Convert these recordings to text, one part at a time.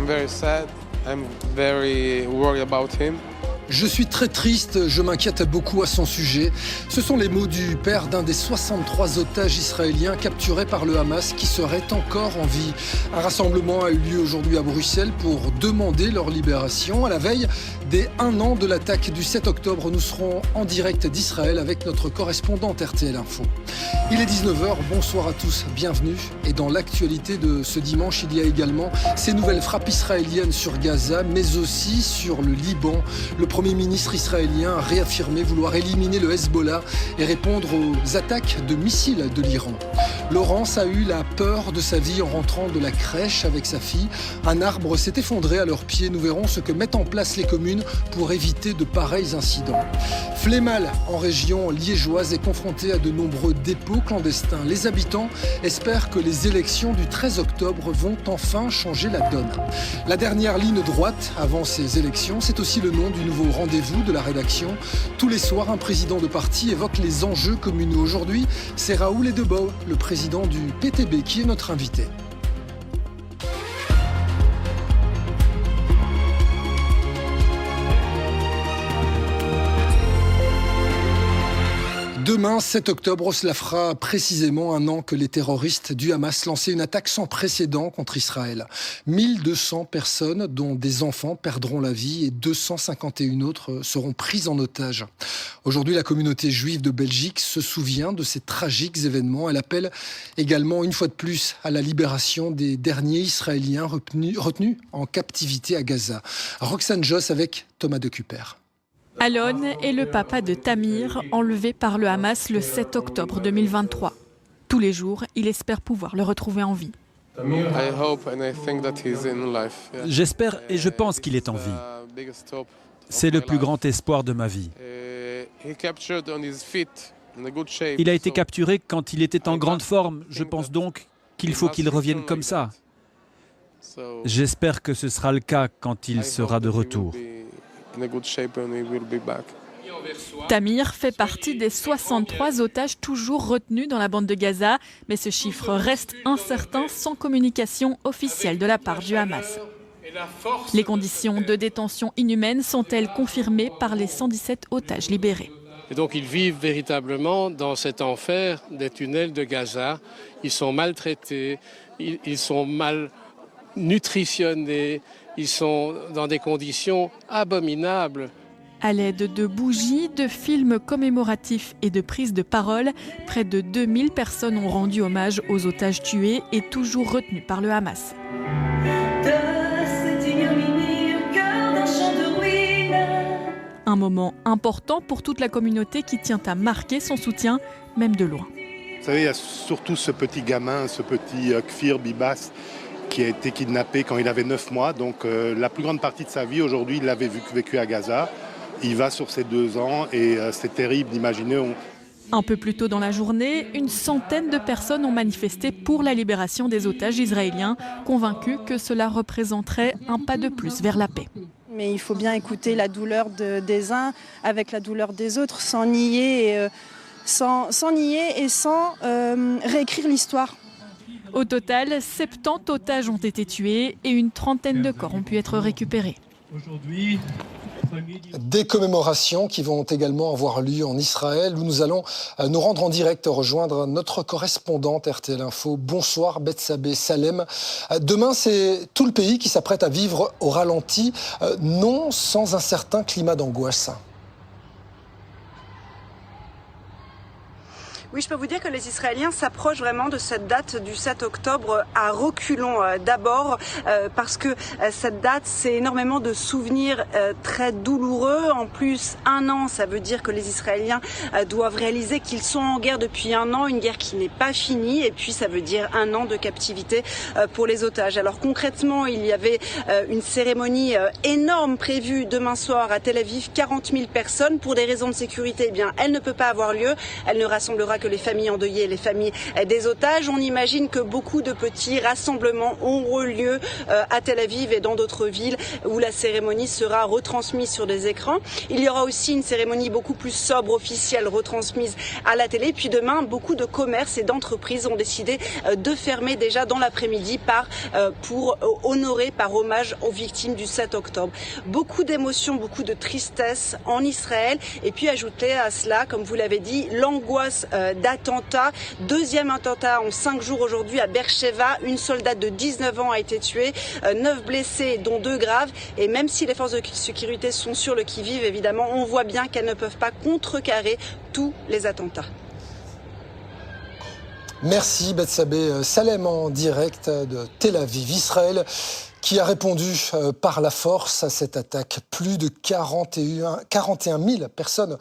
very sad. I'm very worried about him. Je suis très triste, je m'inquiète beaucoup à son sujet. Ce sont les mots du père d'un des 63 otages israéliens capturés par le Hamas qui seraient encore en vie. Un rassemblement a eu lieu aujourd'hui à Bruxelles pour demander leur libération. À la veille des 1 an de l'attaque du 7 octobre, nous serons en direct d'Israël avec notre correspondante RTL Info. Il est 19h, bonsoir à tous, bienvenue. Et dans l'actualité de ce dimanche, il y a également ces nouvelles frappes israéliennes sur Gaza, mais aussi sur le Liban. Le Premier ministre israélien a réaffirmé vouloir éliminer le Hezbollah et répondre aux attaques de missiles de l'Iran. Laurence a eu la peur de sa vie en rentrant de la crèche avec sa fille. Un arbre s'est effondré à leurs pieds. Nous verrons ce que mettent en place les communes pour éviter de pareils incidents. Flémal, en région liégeoise, est confronté à de nombreux dépôts clandestins. Les habitants espèrent que les élections du 13 octobre vont enfin changer la donne. La dernière ligne droite avant ces élections, c'est aussi le nom du nouveau rendez-vous de la rédaction. Tous les soirs, un président de parti évoque les enjeux communaux. Aujourd'hui, c'est Raoul Edebau, le président du PTB, qui est notre invité. Demain, 7 octobre, cela fera précisément 1 an que les terroristes du Hamas lançaient une attaque sans précédent contre Israël. 1200 personnes, dont des enfants, perdront la vie et 251 autres seront prises en otage. Aujourd'hui, la communauté juive de Belgique se souvient de ces tragiques événements. Elle appelle également, une fois de plus, à la libération des derniers Israéliens retenus en captivité à Gaza. Roxane Joss avec Thomas Decuper. Alon est le papa de Tamir, enlevé par le Hamas le 7 octobre 2023. Tous les jours, il espère pouvoir le retrouver en vie. J'espère et je pense qu'il est en vie. C'est le plus grand espoir de ma vie. Il a été capturé quand il était en grande forme. Je pense donc qu'il faut qu'il revienne comme ça. J'espère que ce sera le cas quand il sera de retour. Tamir fait partie des 63 otages toujours retenus dans la bande de Gaza, mais ce chiffre reste incertain sans communication officielle de la part du Hamas. Les conditions de détention inhumaines sont-elles confirmées par les 117 otages libérés? Et donc ils vivent véritablement dans cet enfer des tunnels de Gaza. Ils sont maltraités, ils sont mal nutritionnés, ils sont dans des conditions abominables. À l'aide de bougies, de films commémoratifs et de prises de parole, près de 2000 personnes ont rendu hommage aux otages tués et toujours retenus par le Hamas. Un moment important pour toute la communauté qui tient à marquer son soutien, même de loin. Vous savez, il y a surtout ce petit gamin, ce petit Kfir Bibas, qui a été kidnappé quand il avait 9 mois. Donc la plus grande partie de sa vie, aujourd'hui, il l'avait vécu à Gaza. Il va sur ses 2 ans et c'est terrible d'imaginer. Un peu plus tôt dans la journée, une centaine de personnes ont manifesté pour la libération des otages israéliens, convaincus que cela représenterait un pas de plus vers la paix. Mais il faut bien écouter la douleur des uns avec la douleur des autres, sans nier et sans réécrire l'histoire. Au total, 70 otages ont été tués et une trentaine de corps ont pu être récupérés. Des commémorations qui vont également avoir lieu en Israël, où nous allons nous rendre en direct, rejoindre notre correspondante RTL Info. Bonsoir Bethsabée Salem. Demain, c'est tout le pays qui s'apprête à vivre au ralenti, non sans un certain climat d'angoisse. Oui, je peux vous dire que les Israéliens s'approchent vraiment de cette date du 7 octobre à reculons d'abord parce que cette date, c'est énormément de souvenirs très douloureux. En plus, 1 an, ça veut dire que les Israéliens doivent réaliser qu'ils sont en guerre depuis 1 an, une guerre qui n'est pas finie. Et puis, ça veut dire 1 an de captivité pour les otages. Alors concrètement, il y avait une cérémonie énorme prévue demain soir à Tel Aviv, 40 000 personnes. Pour des raisons de sécurité, eh bien, elle ne peut pas avoir lieu. Elle ne rassemblera que les familles endeuillées et les familles des otages. On imagine que beaucoup de petits rassemblements auront lieu à Tel Aviv et dans d'autres villes où la cérémonie sera retransmise sur des écrans. Il y aura aussi une cérémonie beaucoup plus sobre, officielle, retransmise à la télé. Puis demain, beaucoup de commerces et d'entreprises ont décidé de fermer déjà dans l'après-midi pour honorer par hommage aux victimes du 7 octobre. Beaucoup d'émotions, beaucoup de tristesse en Israël. Et puis ajouter à cela, comme vous l'avez dit, l'angoisse d'attentats. Deuxième attentat en 5 jours aujourd'hui à Beersheva. Une soldate de 19 ans a été tuée, 9 blessés dont 2 graves. Et même si les forces de sécurité sont sur le qui-vive, évidemment, on voit bien qu'elles ne peuvent pas contrecarrer tous les attentats. Merci Bethsabée Salem en direct de Tel Aviv. Israël qui a répondu par la force à cette attaque. Plus de 41 000 personnes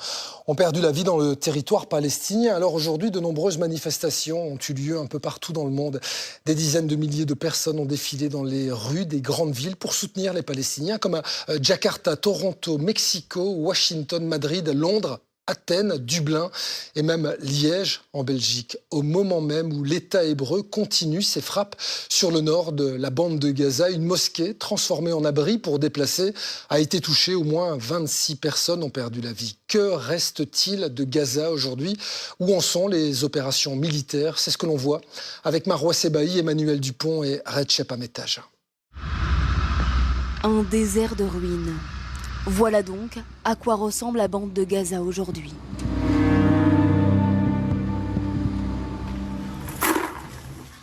ont perdu la vie dans le territoire palestinien. Alors aujourd'hui, de nombreuses manifestations ont eu lieu un peu partout dans le monde. Des dizaines de milliers de personnes ont défilé dans les rues des grandes villes pour soutenir les Palestiniens, comme à Jakarta, Toronto, Mexico, Washington, Madrid, Londres, Athènes, Dublin et même Liège en Belgique, au moment même où l'État hébreu continue ses frappes sur le nord de la bande de Gaza. Une mosquée transformée en abri pour déplacés a été touchée. Au moins 26 personnes ont perdu la vie. Que reste-t-il de Gaza aujourd'hui? Où en sont les opérations militaires? C'est ce que l'on voit avec Marois Sebaï, Emmanuel Dupont et Recep Ametaj. Un désert de ruines. Voilà donc à quoi ressemble la bande de Gaza aujourd'hui.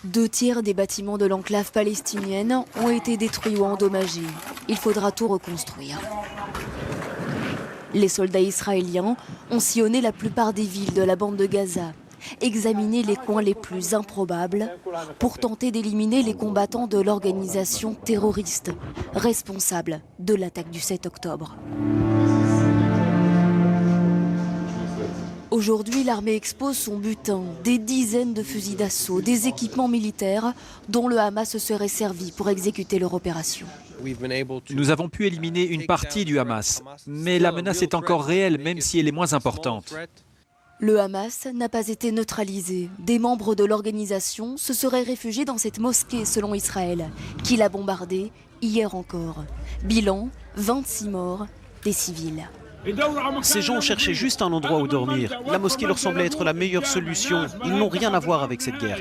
Deux tiers des bâtiments de l'enclave palestinienne ont été détruits ou endommagés. Il faudra tout reconstruire. Les soldats israéliens ont sillonné la plupart des villes de la bande de Gaza, examiner les coins les plus improbables pour tenter d'éliminer les combattants de l'organisation terroriste responsable de l'attaque du 7 octobre. Aujourd'hui, l'armée expose son butin, des dizaines de fusils d'assaut, des équipements militaires dont le Hamas se serait servi pour exécuter leur opération. Nous avons pu éliminer une partie du Hamas, mais la menace est encore réelle, même si elle est moins importante. Le Hamas n'a pas été neutralisé. Des membres de l'organisation se seraient réfugiés dans cette mosquée, selon Israël, qui l'a bombardée hier encore. Bilan, 26 morts, des civils. Ces gens cherchaient juste un endroit où dormir. La mosquée leur semblait être la meilleure solution. Ils n'ont rien à voir avec cette guerre.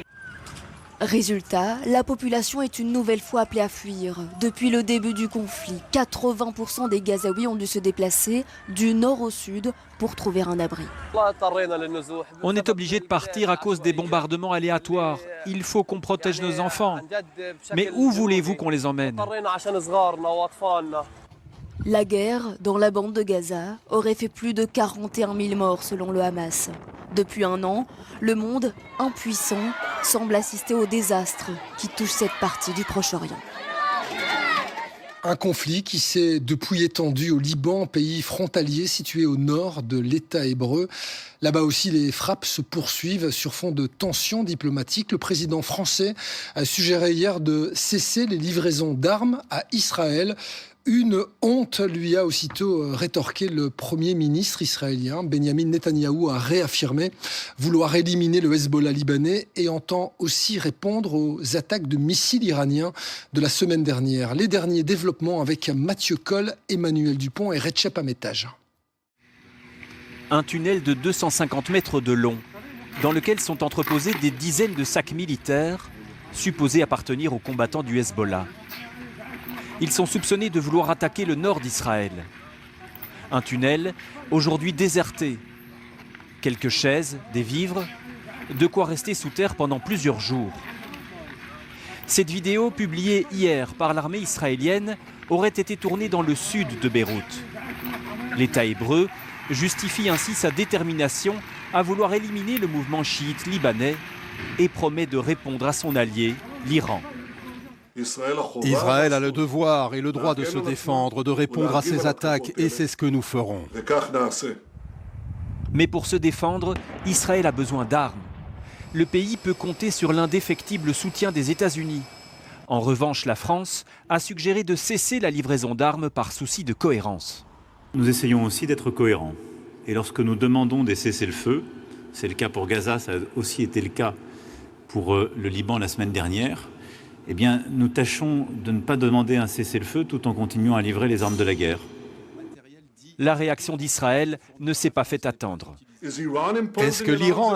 Résultat, la population est une nouvelle fois appelée à fuir. Depuis le début du conflit, 80% des Gazaouis ont dû se déplacer du nord au sud pour trouver un abri. On est obligé de partir à cause des bombardements aléatoires. Il faut qu'on protège nos enfants. Mais où voulez-vous qu'on les emmène ? La guerre dans la bande de Gaza aurait fait plus de 41 000 morts selon le Hamas. Depuis un an, le monde, impuissant, semble assister au désastre qui touche cette partie du Proche-Orient. Un conflit qui s'est depuis étendu au Liban, pays frontalier situé au nord de l'État hébreu. Là-bas aussi, les frappes se poursuivent sur fond de tensions diplomatiques. Le président français a suggéré hier de cesser les livraisons d'armes à Israël. Une honte, lui a aussitôt rétorqué le Premier ministre israélien. Benjamin Netanyahou a réaffirmé vouloir éliminer le Hezbollah libanais et entend aussi répondre aux attaques de missiles iraniens de la semaine dernière. Les derniers développements avec Mathieu Coll, Emmanuel Dupont et Recep Ametaj. Un tunnel de 250 mètres de long, dans lequel sont entreposés des dizaines de sacs militaires supposés appartenir aux combattants du Hezbollah. Ils sont soupçonnés de vouloir attaquer le nord d'Israël. Un tunnel, aujourd'hui déserté. Quelques chaises, des vivres, de quoi rester sous terre pendant plusieurs jours. Cette vidéo, publiée hier par l'armée israélienne, aurait été tournée dans le sud de Beyrouth. L'État hébreu justifie ainsi sa détermination à vouloir éliminer le mouvement chiite libanais et promet de répondre à son allié, l'Iran. Israël a le devoir et le droit de se défendre, de répondre à ces attaques, et c'est ce que nous ferons. Mais pour se défendre, Israël a besoin d'armes. Le pays peut compter sur l'indéfectible soutien des États-Unis. En revanche, la France a suggéré de cesser la livraison d'armes par souci de cohérence. Nous essayons aussi d'être cohérents. Et lorsque nous demandons des cessez-le-feu, c'est le cas pour Gaza, ça a aussi été le cas pour le Liban la semaine dernière, eh bien, nous tâchons de ne pas demander un cessez-le-feu tout en continuant à livrer les armes de la guerre. La réaction d'Israël ne s'est pas fait attendre. Est-ce que l'Iran